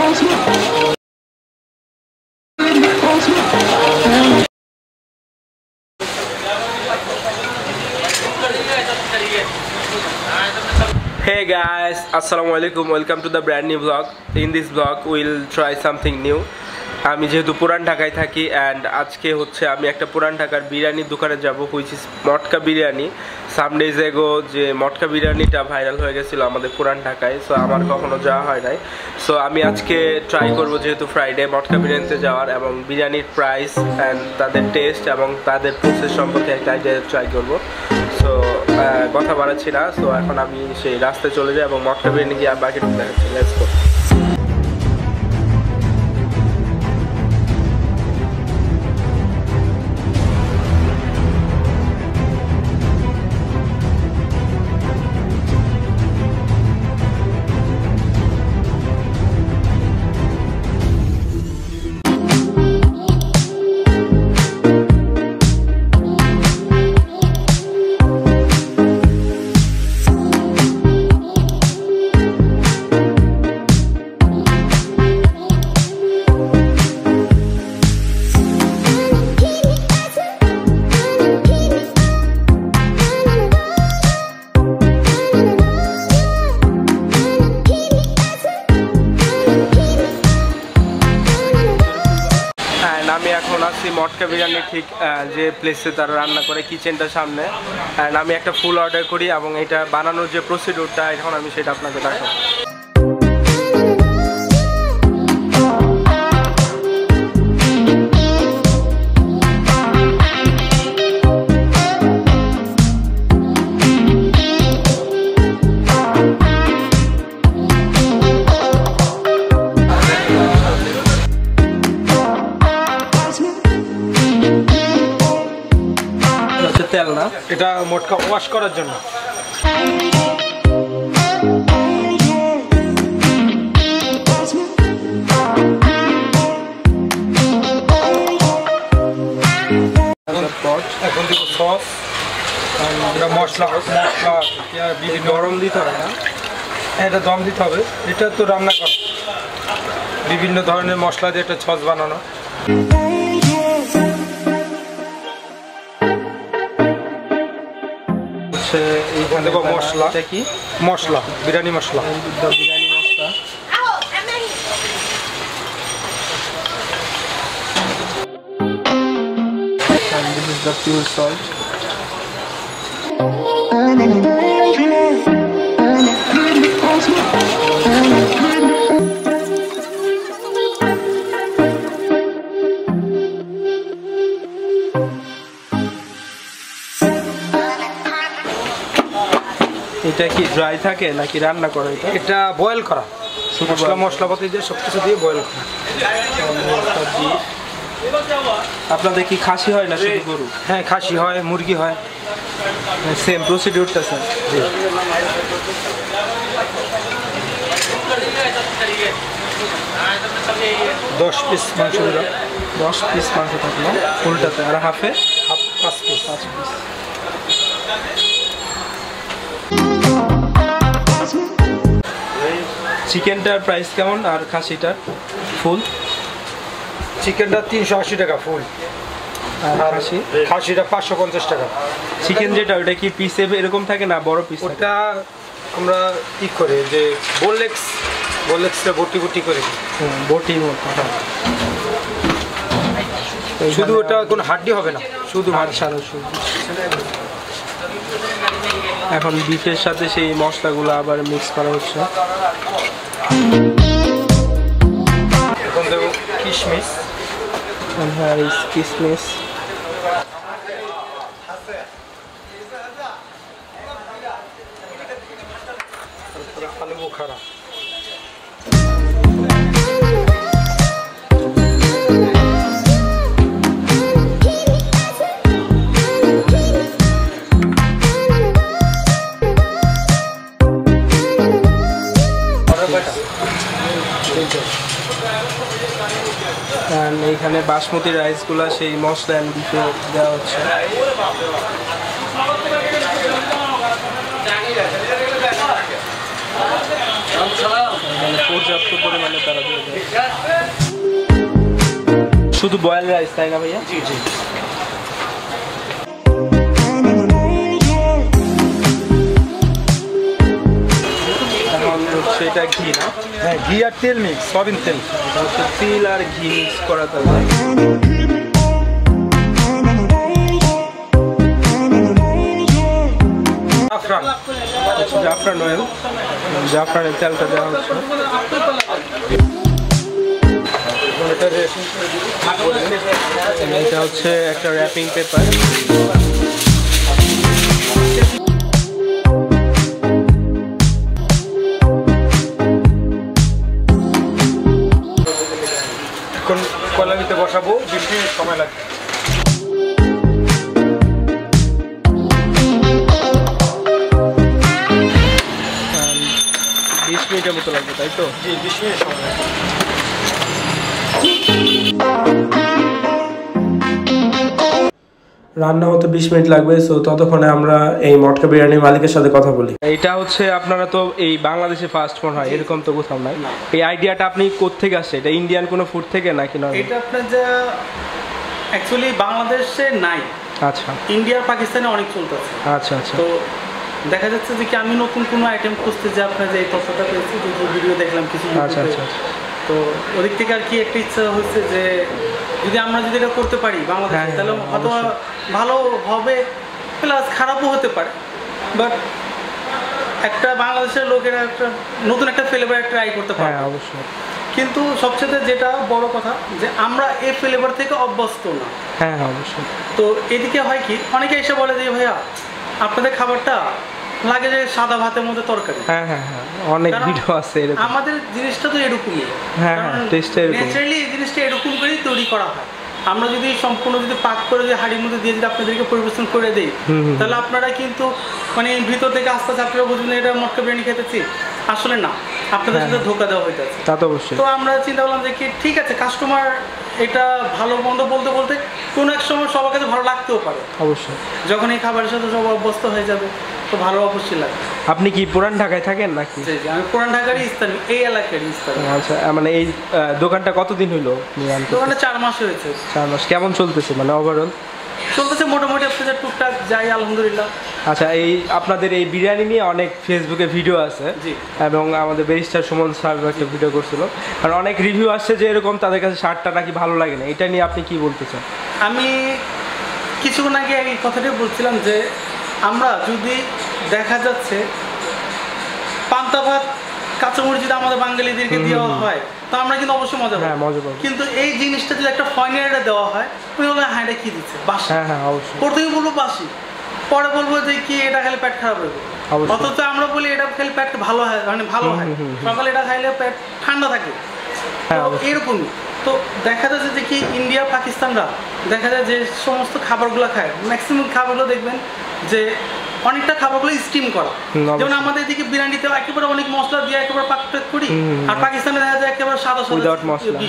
Hey guys, assalamualaikum. Welcome to the brand new vlog. In this vlog we'll try something new. আমি যেহেতু পুরান ঢাকায় থাকি and আজকে হচ্ছে আমি একটা পুরান ঢাকার বিরিয়ানির দোকানে যাব, which is matka biryani. Some days ago যে মটকা বিরিয়ানিটা ভাইরাল হয়ে গেছিল আমাদের পুরান ঢাকায়, সো আমার কখনো যাওয়া হয় নাই. সো আমি আজকে ট্রাই করব যেহেতু ফ্রাইডে মটকা বিরিয়ানিতে যাওয়ার, এবং বিরিয়ানির প্রাইস and তাদের টেস্ট এবং তাদের প্রসেস সম্পর্কে একটা আইডিয়া ট্রাই করব. সো কথা বাড়াচ্ছি না, সো এখন আমি সেই রাস্তায় চলে যাই এবং মটকা বিরিয়ানি গিয়ে বাকি দেখাচ্ছি. Let's go. আমি এখন আছি মটকা বিরিয়ানি ঠিক যে প্লেসে তারা রান্না করে, কিচেনটার সামনে. অ্যান্ড আমি একটা ফুল অর্ডার করি এবং এটা বানানোর যে প্রসিডিউরটা এখন আমি সেটা আপনাকে দেখাবো. তেল না, এটা মটকা ওয়াশ করার জন্য. এখন দিব সস, এটা মশলা বিভিন্ন গরম দিতে হবে না, এটা দম দিতে হবে. এটা তো রান্না কর বিভিন্ন ধরনের মশলা দিয়ে একটা সস বানানো. এইখানে মশলা, কি মশলা বিরিয়ানি মশলা, বিরিয়ানি মশলা. And this is the pure salt. এটা কি ড্রাই থাকে নাকি রান্না করা? এটা বয়েল করা, মশলা মশলাপাতি দিয়ে সব কিছু দিয়ে বয়েল করা. আপনাদের কি খাসি হয় না শুধু গরু? হ্যাঁ, খাসি হয়, মুরগি হয়, সেম প্রসিডিউরটা স্যার. জি. 10 পিস মাংস দিলাম, 10 পিস মাংস থাকলো ফুলটাতে, আর হাফে 5 পিস. চিকেনটার প্রাইস কেমন আর খাসিটার ফুল? চিকেনটা 380 টাকা ফুল, আর খাসিটা 550 টাকা. চিকেন যেটা ওটা কি পিসে এরকম থাকে না বড় পিস? ওটা আমরা কি করে যে বোলেক্সটা বটি বটি করে, বটির মতো. শুধু ওটা কোনো হাড্ডি হবে না, শুধু মাছ ছাড়া শুধু. এখন বিফের সাথে সেই মশলাগুলো আবার মিক্স করা হচ্ছে. এখন দেবো কিশমিশ, কিশমিশ, আলু বোখারা. এইখানে বাসমতি রাইসগুলো সেই মশলা এন্ড বিফে দেওয়া হচ্ছে. মানে পর্যাপ্ত পরিমাণে তারা দিয়ে দেয়। শুধু বয়েল রাইস তাই না ভাইয়া? জি জি। এটা ঘি না? হ্যাঁ, ঘি আর তেল মিক্স, সয়াবিন তেল। এটা হচ্ছে তেল আর ঘি মিক্স করা তাহলে। জাফরান অয়েল, জাফরানের তেলটা দেওয়া হচ্ছে। এটা হচ্ছে একটা র্যাপিং পেপার। এখন কলামিতে বসাবো, 20 মিনিট সময় লাগবে। 20 মিনিটের মতো লাগবে তাই তো? জি, 20 মিনিট সময় লাগবে। রান্না হতে 20 মিনিট লাগবে। সো ততক্ষণে আমরা এই মটকা বিরিয়ানির মালিকের সাথে কথা বলি। এটা হচ্ছে আপনারা তো এই বাংলাদেশে ফার্স্ট মনে হয়, এরকম তো কোথাও নাই। এই আইডিয়াটা আপনি কোত্থেকে আসছে? এটা ইন্ডিয়ান কোনো ফুড থেকে নাকি না? এটা আপনার যে অ্যাকচুয়ালি বাংলাদেশে নাই, আচ্ছা, ইন্ডিয়া পাকিস্তানে অনেক চলতেছে। আচ্ছা আচ্ছা। তো দেখা যাচ্ছে যে কি আমি নতুন কোনো আইটেম খুঁজতে যে আপনার যে এই তথ্যটা পেয়েছি, যে ভিডিও দেখলাম কিছু আচ্ছা ইউটিউবে। আচ্ছা। তো ওদিক থেকে আর কি একটা ইচ্ছা হচ্ছে যে যদি আমরা যদি এটা করতে পারি বাংলাদেশে, হ্যাঁ, তাহলে হয়তো ভালো হবে, প্লাস খারাপও হতে পারে। বাট একটা বাংলাদেশের লোকেরা একটা নতুন একটা ফ্লেভার ট্রাই করতে পারে। হ্যাঁ অবশ্যই। কিন্তু সবচেয়ে যেটা বড় কথা যে আমরা এই ফ্লেভার থেকে অভ্যস্ত না। হ্যাঁ অবশ্যই। তো এদিকে হয় কি, অনেকে এসে বলে যে ভাইয়া আপনাদের খাবারটা লাগে যে সাদা ভাতের মধ্যে তরকারি। হ্যাঁ হ্যাঁ হ্যাঁ, অনেক ভিডিও আছে এরকম। আমাদের জিনিসটা তো এরকমই। হ্যাঁ হ্যাঁ, টেস্টটা এরকম। ন্যাচারালি এই জিনিসটা এরকম করেই তৈরি করা হয়। আমরা যদি সম্পূর্ণ যদি পাক করে যে হাঁড়ির মধ্যে দিয়ে যদি আপনাদেরকে পরিবেশন করে দেই, তাহলে আপনারা কিন্তু মানে ভিতর থেকে আস্তে আস্তে আপনারা বুঝবেন এটা মটকা বিরিয়ানি খেতেছি। আসলে না, আপনাদের সাথে ধোকা দেওয়া হইতেছে। তা তো অবশ্যই। তো আমরা চিন্তা করলাম যে কি ঠিক আছে, কাস্টমার এটা ভালো মন্দ বলতে বলতে কোনো এক সময় সবার কাছে ভালো লাগতেও পারে। অবশ্যই, যখন এই খাবারের সাথে সব অভ্যস্ত হয়ে যাবে তো ভালো অবশ্যই লাগবে। আপনি কি পুরান ঢাকায় থাকেন নাকি? জি জি, আমি পুরান ঢাকারই স্থানীয়, এই এলাকারই স্থানীয়। আচ্ছা, মানে এই দোকানটা কতদিন হলো? দোকানটা 4 মাস হয়েছে। 4 মাস। কেমন চলতেছে মানে ওভারঅল? চলতেছে মোটামুটি, আপনাদের টুকটাক যাই আলহামদুলিল্লাহ। আচ্ছা, এই আপনাদের এই বিরিয়ানি নিয়ে অনেক ফেসবুকে ভিডিও আছে এবং আমাদের ব্যারিস্টার সুমন স্যার একটা ভিডিও করছিল, কারণ অনেক রিভিউ আসছে যে এরকম তাদের কাছে শার্টটা নাকি ভালো লাগে না। এটা নিয়ে আপনি কি বলতে চান? আমি কিছুক্ষণ আগে এই কথাটাই বলছিলাম যে আমরা যদি দেখা যাচ্ছে পান্তা ভাত কাঁচামরিচ যদি আমাদের বাঙালিদেরকে দেওয়া হয় তো আমরা কিন্তু অবশ্যই মজা পাবো। হ্যাঁ মজা পাবো। কিন্তু এই জিনিসটা যদি একটা ফয়নারে দেওয়া হয় তুমি বলবে হ্যাঁ এটা কি দিচ্ছে বাসি। হ্যাঁ হ্যাঁ অবশ্যই। প্রথমে বলবো বাসি, পরে বলবো যে কি এটা খেলে পেট খারাপ হবে। অথচ আমরা বলি এটা খেলে পেট ভালো হয়, মানে ভালো হয়, সকালে এটা খাইলে পেট ঠান্ডা থাকে। এরকমই তো দেখা যাচ্ছে যে কি ইন্ডিয়া পাকিস্তানরা দেখা যায় যে সমস্ত খাবারগুলো খায়, ম্যাক্সিমাম খাবারগুলো দেখবেন যে অনেকটা খাবারগুলো স্টিম করা। যেমন আমাদের এদিকে বিরিয়ানিতে একেবারে অনেক মশলা দিয়ে একেবারে পাক করি, আর পাকিস্তানে দেখা যায় একেবারে সাদা সাদা মশলা।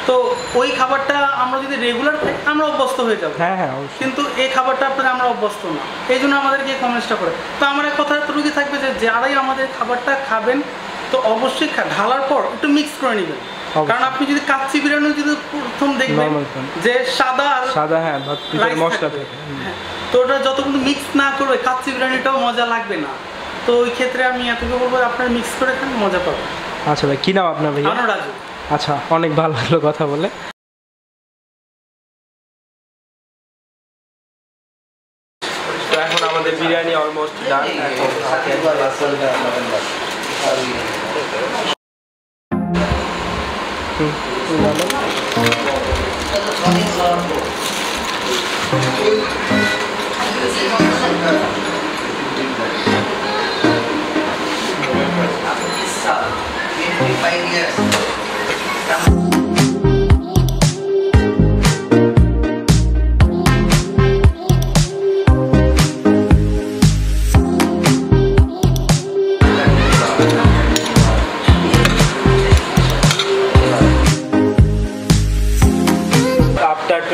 তো ওই খাবারটা আমরা যদি রেগুলার খাই আমরা অভ্যস্ত হয়ে যাবো। হ্যাঁ হ্যাঁ, কিন্তু এই খাবারটা আপনারা আমরা অভ্যস্ত না, এই জন্য আমাদেরকে কমেন্টসটা করে। তো আমার কথা এতটুকুই থাকবে যে যারাই আমাদের খাবারটা খাবেন তো অবশ্যই ঢালার পর একটু মিক্স করে নেবেন। কারণ আপনি যদি কাচ্চি বিরিয়ানি যদি প্রথম দেখবেন যে সাদা হ্যাঁ মশলা থাকে, তো ওটা যতক্ষণ মিক্স না করবে কাচ্চি বিরিয়ানিটাও মজা লাগবে না। তো ওই ক্ষেত্রে আমি এতটুকু বলবো আপনারা মিক্স করে খান, মজা পাবেন। আচ্ছা ভাই, কি নাম আপনার ভাই? আমার রাজু। আচ্ছা, অনেক ভালো লাগলো কথা বলে। এখন আমাদের biryani almost done.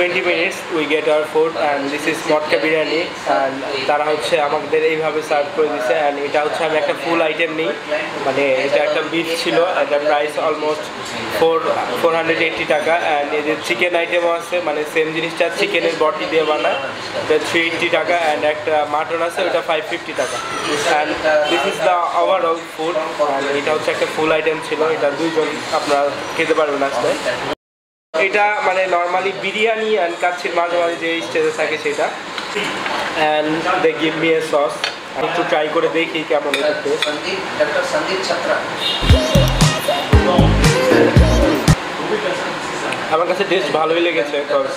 20 minutes we get our food and this is matka biryani and তারা হচ্ছে আমাদের এইভাবে সার্ভ করে দিয়েছে and এটা হচ্ছে আমি একটা ফুল আইটেম নিই মানে এটা একটা বিফ ছিল এটার প্রাইস অলমোস্ট 480 টাকা and এদের চিকেন আইটেমও আছে মানে সেম জিনিসটা চিকেনের বডি দিয়ে বানায় এটা 380 টাকা and একটা মাটন আছে ওটা 550 টাকা and this is the overall food and এটা হচ্ছে একটা ফুল আইটেম ছিল এটা দুইজন আপনারা খেতে পারবেন আসলে এটা মানে নরমালি বিরিয়ানি এন্ড কাচ্চির মাঝে মাঝে যে স্টেজে থাকে সেটা and they give me a sauce আমি একটু ট্রাই করে দেখি কেমন এটা টেস্ট ডক্টর সন্দীপ ছাত্রা আমার কাছে টেস্ট ভালোই লেগেছে কারণ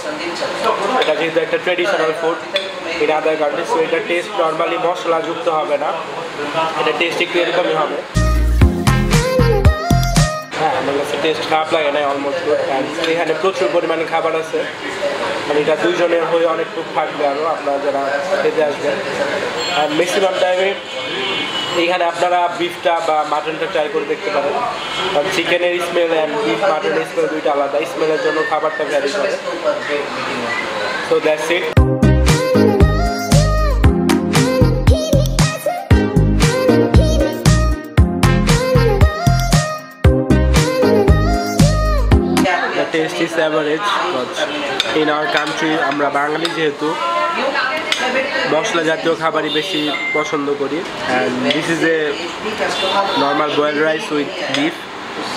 এটা যেহেতু একটা ট্রেডিশনাল ফুড এটা আদার কান্ট্রি সো এটা টেস্ট নরমালি মশলাযুক্ত হবে না এটা টেস্ট একটু এরকমই হবে হ্যাঁ আমার কাছে টেস্ট খারাপ লাগে না অলমোস্ট গুড এখানে প্রচুর পরিমাণে খাবার আছে মানে এটা দুইজনের হয়ে অনেকটুকু থাকবে আরও আপনারা যারা খেতে আসবেন আর ম্যাক্সিমাম টাইমে এইখানে আপনারা বিফটা বা মাটনটা ট্রাই করে দেখতে পারেন কারণ চিকেনের স্মেল অ্যান্ড বিফ মাটনের স্মেল দুইটা আলাদা স্মেলের জন্য খাবারটা ভ্যারি করে so that's it Taste is average but in our country আমরা বাঙালি যেহেতু মশলা জাতীয় খাবারই বেশি পছন্দ করি and this is a normal boiled rice with beef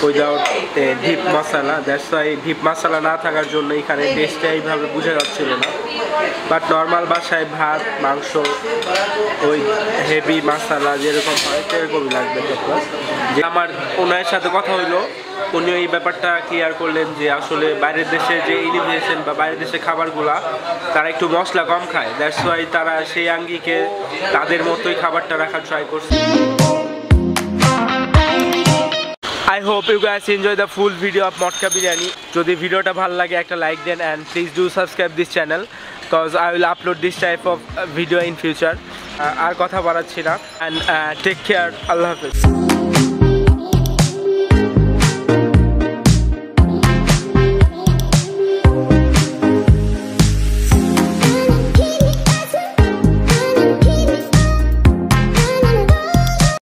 without a deep masala that's why deep masala না থাকার জন্য এখানে টেস্টটা এইভাবে বোঝা যাচ্ছিল না বাট নর্মাল বাসায় ভাত মাংস ওই হেভি মশলা যেরকম হয় সেরকমই লাগবে যে আমার ওনার সাথে কথা হইলো উনি এই ব্যাপারটা ক্লিয়ার করলেন যে আসলে বাইরের দেশে যে ইনোভেশন বা বাইরের দেশে খাবারগুলা তারা একটু মশলা কম খায় দ্যাটস ওয়াই তারা সেই আঙ্গিকে তাদের মতোই খাবারটা রাখার ট্রাই করছে I hope you guys enjoy the full video of মটকা বিরিয়ানি যদি ভিডিওটা ভালো লাগে একটা লাইক দেন and please do subscribe this channel because I will upload this type of video in future আর কথা বাড়াচ্ছি না and take care আল্লাহ হাফেজ